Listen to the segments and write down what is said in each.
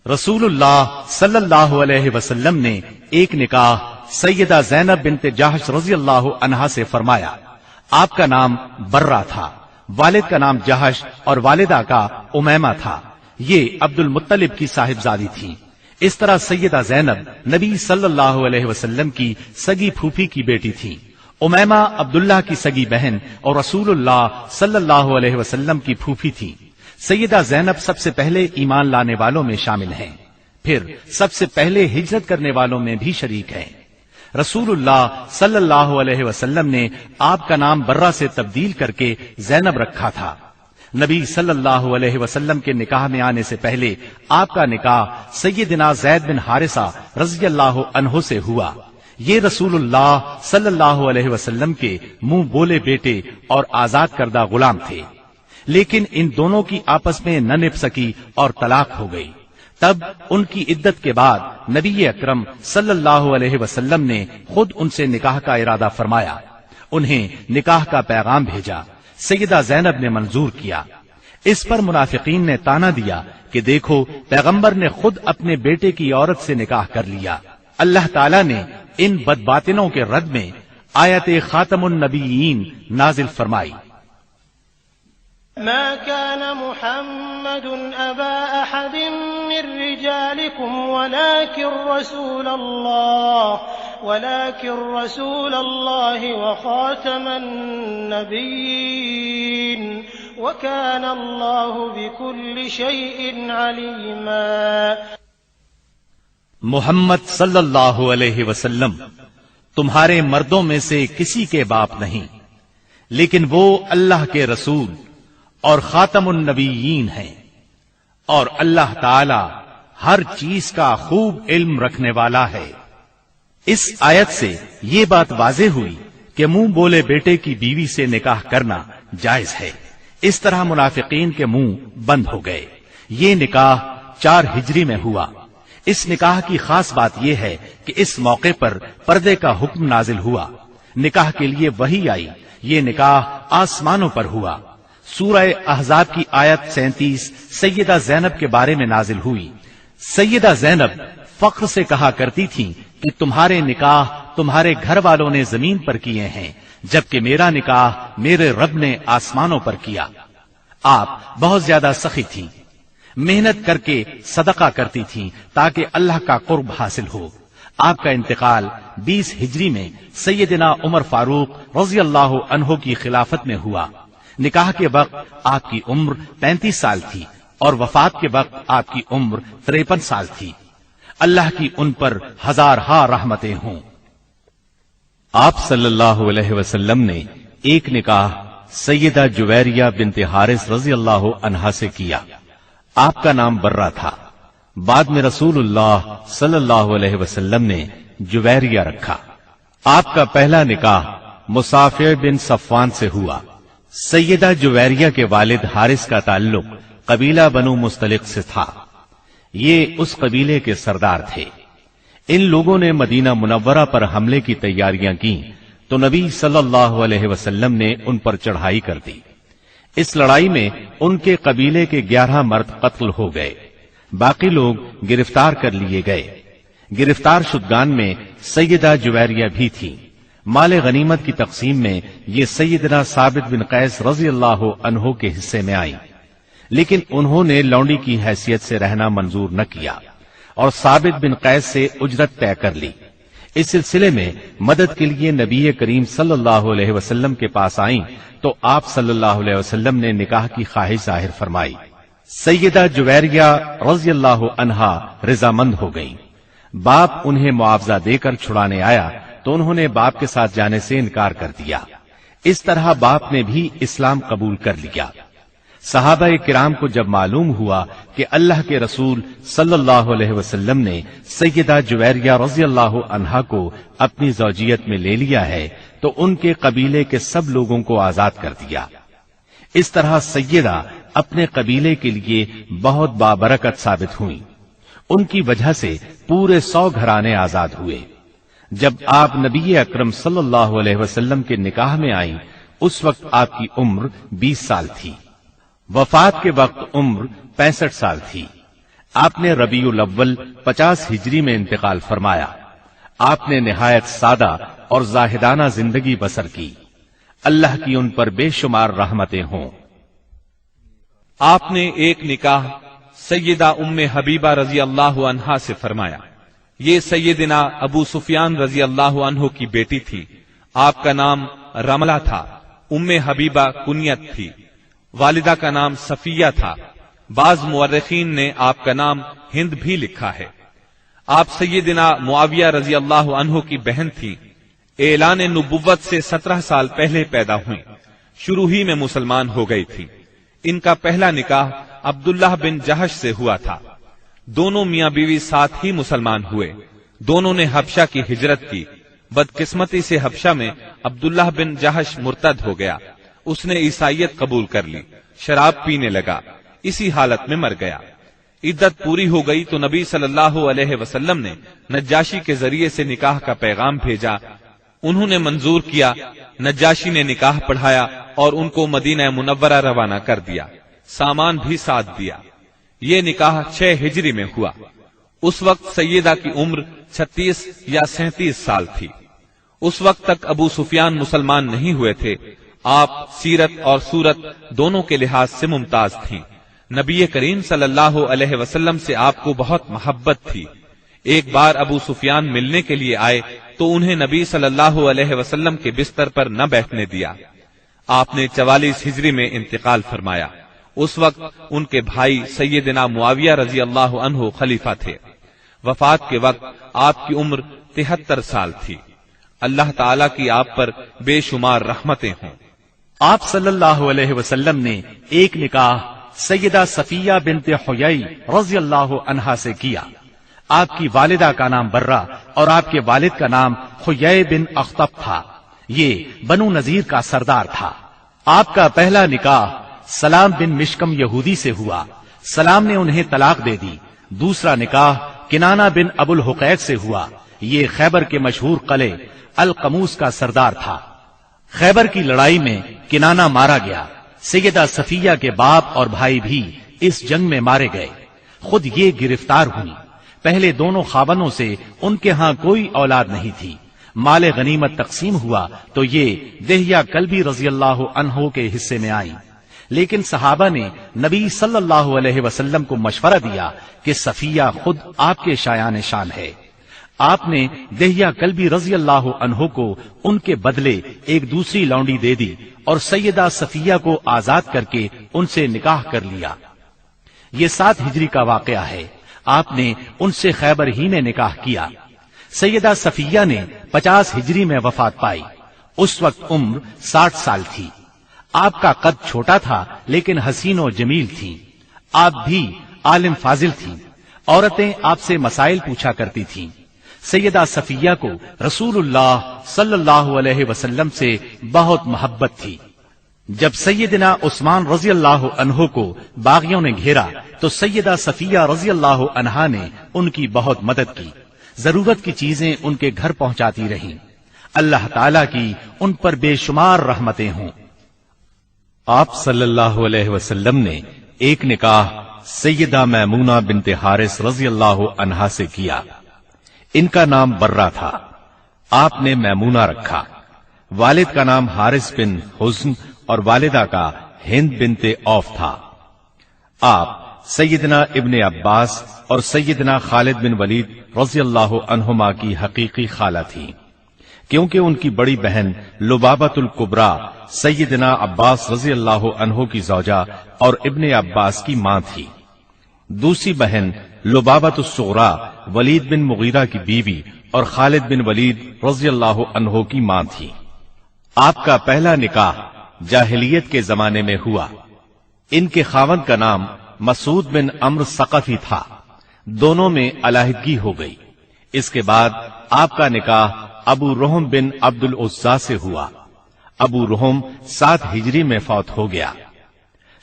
رسول اللہ صلی اللہ علیہ وسلم نے ایک نکاح سیدہ زینب بنت جحش رضی اللہ عنہا سے فرمایا۔ آپ کا نام برہ تھا، والد کا نام جحش اور والدہ کا امیمہ تھا۔ یہ عبد المطلب کی صاحبزادی تھی۔ اس طرح سیدہ زینب نبی صلی اللہ علیہ وسلم کی سگی پھوپھی کی بیٹی تھی۔ امیمہ عبداللہ کی سگی بہن اور رسول اللہ صلی اللہ علیہ وسلم کی پھوپھی تھی۔ سیدہ زینب سب سے پہلے ایمان لانے والوں میں شامل ہیں، پھر سب سے پہلے ہجرت کرنے والوں میں بھی شریک ہیں۔ رسول اللہ صلی اللہ علیہ وسلم نے آپ کا نام برہ سے تبدیل کر کے زینب رکھا تھا۔ نبی صلی اللہ علیہ وسلم کے نکاح میں آنے سے پہلے آپ کا نکاح سیدنا زید بن حارثہ رضی اللہ عنہ سے ہوا۔ یہ رسول اللہ صلی اللہ علیہ وسلم کے منہ بولے بیٹے اور آزاد کردہ غلام تھے، لیکن ان دونوں کی آپس میں نہ نبھ سکی اور طلاق ہو گئی۔ تب ان کی عدت کے بعد نبی اکرم صلی اللہ علیہ وسلم نے خود ان سے نکاح کا ارادہ فرمایا، انہیں نکاح کا پیغام بھیجا۔ سیدہ زینب نے منظور کیا۔ اس پر منافقین نے تانا دیا کہ دیکھو پیغمبر نے خود اپنے بیٹے کی عورت سے نکاح کر لیا۔ اللہ تعالیٰ نے ان بدباطنوں کے رد میں آیت خاتم النبیین نازل فرمائی۔ ما كان محمد أبا أحد من رجالكم ولكن رسول الله وخاتم النبيين وكان الله بكل شيء عليما۔ محمد صلی اللہ علیہ وسلم تمہارے مردوں میں سے کسی کے باپ نہیں، لیکن وہ اللہ کے رسول اور خاتم النبیین ہیں، اور اللہ تعالی ہر چیز کا خوب علم رکھنے والا ہے۔ اس آیت سے یہ بات واضح ہوئی کہ منہ بولے بیٹے کی بیوی سے نکاح کرنا جائز ہے۔ اس طرح منافقین کے منہ بند ہو گئے۔ یہ نکاح 4 ہجری میں ہوا۔ اس نکاح کی خاص بات یہ ہے کہ اس موقع پر پردے کا حکم نازل ہوا، نکاح کے لیے وحی آئی۔ یہ نکاح آسمانوں پر ہوا۔ سورہ احزاب کی آیت 37 سیدہ زینب کے بارے میں نازل ہوئی۔ سیدہ زینب فخر سے کہا کرتی تھی کہ تمہارے نکاح تمہارے گھر والوں نے زمین پر کیے ہیں، جبکہ میرا نکاح میرے رب نے آسمانوں پر کیا۔ آپ بہت زیادہ سخی تھی، محنت کر کے صدقہ کرتی تھی تاکہ اللہ کا قرب حاصل ہو۔ آپ کا انتقال 20 ہجری میں سیدنا عمر فاروق رضی اللہ عنہ کی خلافت میں ہوا۔ نکاح کے وقت آپ کی عمر 35 سال تھی اور وفات کے وقت آپ کی عمر 53 سال تھی۔ اللہ کی ان پر ہزارہا رحمتیں ہوں۔ آپ صلی اللہ علیہ وسلم نے ایک نکاح سیدہ جویریہ بنت حارث رضی اللہ عنہا سے کیا۔ آپ کا نام برہ تھا۔ بعد میں رسول اللہ صلی اللہ علیہ وسلم نے جویریہ رکھا۔ آپ کا پہلا نکاح مصافع بن صفوان سے ہوا۔ سیدہ جویریہ کے والد حارث کا تعلق قبیلہ بنو مستلق سے تھا۔ یہ اس قبیلے کے سردار تھے۔ ان لوگوں نے مدینہ منورہ پر حملے کی تیاریاں کی تو نبی صلی اللہ علیہ وسلم نے ان پر چڑھائی کر دی۔ اس لڑائی میں ان کے قبیلے کے 11 مرد قتل ہو گئے، باقی لوگ گرفتار کر لیے گئے۔ گرفتار شدگان میں سیدہ جویریہ بھی تھی۔ مال غنیمت کی تقسیم میں یہ سیدنا ثابت بن قیس رضی اللہ عنہ کے حصے میں آئی، لیکن انہوں نے لونڈی کی حیثیت سے رہنا منظور نہ کیا اور ثابت بن قیس سے اجرت طے کر لی۔ اس سلسلے میں مدد کے لیے نبی کریم صلی اللہ علیہ وسلم کے پاس آئیں تو آپ صلی اللہ علیہ وسلم نے نکاح کی خواہش ظاہر فرمائی۔ سیدہ جویریہ رضی اللہ عنہا رضامند ہو گئیں۔ باپ انہیں معاوضہ دے کر چھڑانے آیا تو انہوں نے باپ کے ساتھ جانے سے انکار کر دیا۔ اس طرح باپ نے بھی اسلام قبول کر لیا۔ صحابہ کرام کو جب معلوم ہوا کہ اللہ کے رسول صلی اللہ علیہ وسلم نے سیدہ جویریہ رضی اللہ عنہا کو اپنی زوجیت میں لے لیا ہے تو ان کے قبیلے کے سب لوگوں کو آزاد کر دیا۔ اس طرح سیدہ اپنے قبیلے کے لیے بہت بابرکت ثابت ہوئی۔ ان کی وجہ سے پورے 100 گھرانے آزاد ہوئے۔ جب آپ نبی اکرم صلی اللہ علیہ وسلم کے نکاح میں آئیں اس وقت آپ کی عمر 20 سال تھی۔ وفات کے وقت عمر 65 سال تھی۔ آپ نے ربیع الاول 50 ہجری میں انتقال فرمایا۔ آپ نے نہایت سادہ اور زاہدانہ زندگی بسر کی، اللہ کی ان پر بے شمار رحمتیں ہوں۔ آپ نے ایک نکاح سیدہ ام حبیبہ رضی اللہ عنہا سے فرمایا۔ یہ سیدنا ابو سفیان رضی اللہ عنہ کی بیٹی تھی۔ آپ کا نام رملہ تھا۔ ام حبیبہ کنیت تھی۔ والدہ کا نام صفیہ تھا۔ بعض مورخین نے آپ کا نام ہند بھی لکھا ہے۔ آپ سیدنا معاویہ رضی اللہ عنہ کی بہن تھی۔ اعلان نبوت سے 17 سال پہلے پیدا ہوئیں۔ شروع ہی میں مسلمان ہو گئی تھی۔ ان کا پہلا نکاح عبداللہ بن جہش سے ہوا تھا۔ دونوں میاں بیوی ساتھ ہی مسلمان ہوئے۔ دونوں نے حبشہ کی ہجرت کی۔ بدقسمتی سے حبشہ میں عبداللہ بن جہش مرتد ہو گیا۔ اس نے عیسائیت قبول کر لی، شراب پینے لگا، اسی حالت میں مر گیا۔ عدت پوری ہو گئی تو نبی صلی اللہ علیہ وسلم نے نجاشی کے ذریعے سے نکاح کا پیغام بھیجا۔ انہوں نے منظور کیا۔ نجاشی نے نکاح پڑھایا اور ان کو مدینہ منورہ روانہ کر دیا، سامان بھی ساتھ دیا۔ یہ نکاح 6 ہجری میں ہوا۔ اس وقت سیدہ کی عمر 36 یا 37 سال تھی۔ اس وقت تک ابو سفیان مسلمان نہیں ہوئے تھے۔ آپ سیرت اور صورت دونوں کے لحاظ سے ممتاز تھیں۔ نبی کریم صلی اللہ علیہ وسلم سے آپ کو بہت محبت تھی۔ ایک بار ابو سفیان ملنے کے لیے آئے تو انہیں نبی صلی اللہ علیہ وسلم کے بستر پر نہ بیٹھنے دیا۔ آپ نے 44 ہجری میں انتقال فرمایا۔ اس وقت ان کے بھائی سیدنا معاویہ رضی اللہ عنہ خلیفہ تھے۔ وفات کے وقت آپ کی عمر 73 سال تھی۔ اللہ تعالیٰ کی آپ پر بے شمار رحمتیں ہوں۔ آپ صلی اللہ علیہ وسلم نے ایک نکاح سیدہ صفیہ بنت حیی رضی اللہ عنہا سے کیا۔ آپ کی والدہ کا نام برہ اور آپ کے والد کا نام حیی بن اخطب تھا۔ یہ بنو نذیر کا سردار تھا۔ آپ کا پہلا نکاح سلام بن مشکم یہودی سے ہوا۔ سلام نے انہیں طلاق دے دی۔ دوسرا نکاح کنانہ بن ابو الحقیق سے ہوا۔ یہ خیبر کے مشہور قلعے القموس کا سردار تھا۔ خیبر کی لڑائی میں کنانہ مارا گیا۔ سیدہ صفیہ کے باپ اور بھائی بھی اس جنگ میں مارے گئے۔ خود یہ گرفتار ہوئی۔ پہلے دونوں خاوندوں سے ان کے ہاں کوئی اولاد نہیں تھی۔ مال غنیمت تقسیم ہوا تو یہ دہیہ کلبی رضی اللہ عنہ کے حصے میں آئی، لیکن صحابہ نے نبی صلی اللہ علیہ وسلم کو مشورہ دیا کہ صفیہ خود آپ کے شایان شان ہے۔ آپ نے دہیہ کلبی رضی اللہ عنہ کو ان کے بدلے ایک دوسری لونڈی دے دی اور سیدہ صفیہ کو آزاد کر کے ان سے نکاح کر لیا۔ یہ 7 ہجری کا واقعہ ہے۔ آپ نے ان سے خیبر ہی میں نکاح کیا۔ سیدہ صفیہ نے 50 ہجری میں وفات پائی۔ اس وقت عمر 60 سال تھی۔ آپ کا قد چھوٹا تھا لیکن حسین و جمیل تھی۔ آپ بھی عالم فاضل تھی۔ عورتیں آپ سے مسائل پوچھا کرتی تھیں۔ سیدہ صفیہ کو رسول اللہ صلی اللہ علیہ وسلم سے بہت محبت تھی۔ جب سیدنا عثمان رضی اللہ عنہ کو باغیوں نے گھیرا تو سیدہ صفیہ رضی اللہ عنہا نے ان کی بہت مدد کی۔ ضرورت کی چیزیں ان کے گھر پہنچاتی رہیں۔ اللہ تعالیٰ کی ان پر بے شمار رحمتیں ہوں۔ آپ صلی اللہ علیہ وسلم نے ایک نکاح سیدہ میمونہ بنت حارث رضی اللہ عنہا سے کیا۔ ان کا نام برہ تھا۔ آپ نے میمونہ رکھا۔ والد کا نام حارث بن حزن اور والدہ کا ہند بنت اوف تھا۔ آپ سیدنا ابن عباس اور سیدنا خالد بن ولید رضی اللہ عنہما کی حقیقی خالہ تھی، کیونکہ ان کی بڑی بہن لبابۃ الکبریٰ سیدنا عباس رضی اللہ عنہ کی زوجہ اور ابن عباس کی ماں تھی۔ دوسری بہن لبابۃ الصغریٰ ولید بن مغیرہ کی بیوی اور خالد بن ولید رضی اللہ عنہ کی ماں تھی۔ آپ کا پہلا نکاح جاہلیت کے زمانے میں ہوا۔ ان کے خاوند کا نام مسعود بن عمرو ثقفی تھا۔ دونوں میں علیحدگی ہو گئی۔ اس کے بعد آپ کا نکاح ابو رحم بن عبد العزیٰ سے ہوا۔ ابو رحم 7 ہجری میں فوت ہو گیا۔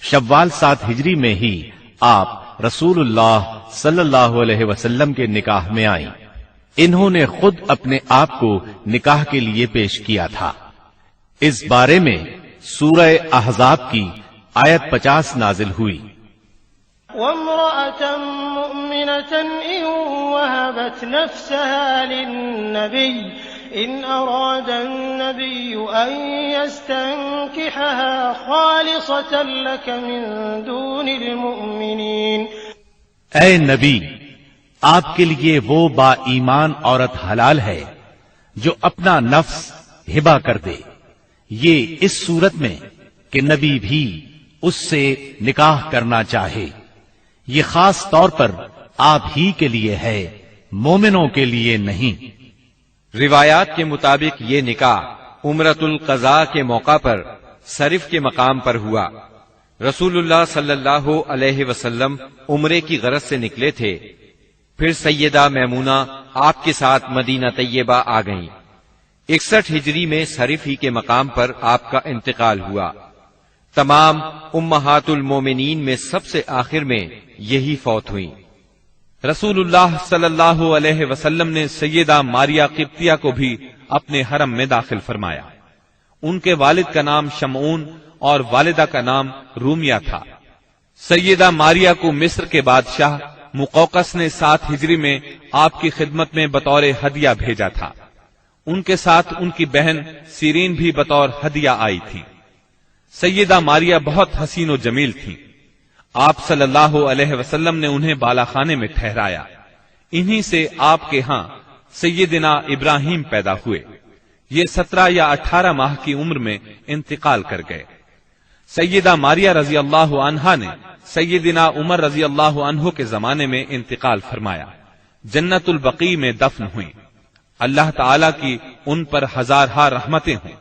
شوال 7 ہجری میں ہی آپ رسول اللہ صلی اللہ علیہ وسلم کے نکاح میں آئیں۔ انہوں نے خود اپنے آپ کو نکاح کے لیے پیش کیا تھا۔ اس بارے میں سورہ احزاب کی آیت 50 نازل ہوئی۔ وامرأة مؤمنة إن وهبت نفسها للنبي إن أراد النبي أن يستنكحها خالصة لك من دون المؤمنين. اے نبی، آپ کے لیے وہ با ایمان عورت حلال ہے جو اپنا نفس ہبہ کر دے، یہ اس صورت میں کہ نبی بھی اس سے نکاح کرنا چاہے. یہ خاص طور پر آپ ہی کے لیے ہے، مومنوں کے لیے نہیں. روایات کے مطابق یہ نکاح عمرۃ القضاء کے موقع پر صرف کے مقام پر ہوا. رسول اللہ صلی اللہ علیہ وسلم عمرے کی غرض سے نکلے تھے. پھر سیدہ میمونہ آپ کے ساتھ مدینہ طیبہ آ گئیں. 61 ہجری میں صرف ہی کے مقام پر آپ کا انتقال ہوا. تمام امہات المومنین میں سب سے آخر میں یہی فوت ہوئیں. رسول اللہ صلی اللہ علیہ وسلم نے سیدہ ماریہ قبطیہ کو بھی اپنے حرم میں داخل فرمایا. ان کے والد کا نام شمعون اور والدہ کا نام رومیہ تھا. سیدہ ماریہ کو مصر کے بادشاہ مقوقس نے 7 ہجری میں آپ کی خدمت میں بطور ہدیہ بھیجا تھا. ان کے ساتھ ان کی بہن سیرین بھی بطور ہدیہ آئی تھی. سیدہ ماریہ بہت حسین و جمیل تھی. آپ صلی اللہ علیہ وسلم نے انہیں بالا خانے میں ٹھہرایا. انہی سے آپ کے ہاں سیدنا ابراہیم پیدا ہوئے. یہ 17 یا 18 ماہ کی عمر میں انتقال کر گئے. سیدہ ماریہ رضی اللہ عنہا نے سیدنا عمر رضی اللہ عنہ کے زمانے میں انتقال فرمایا. جنت البقیع میں دفن ہوئیں. اللہ تعالی کی ان پر ہزارہا رحمتیں ہوں.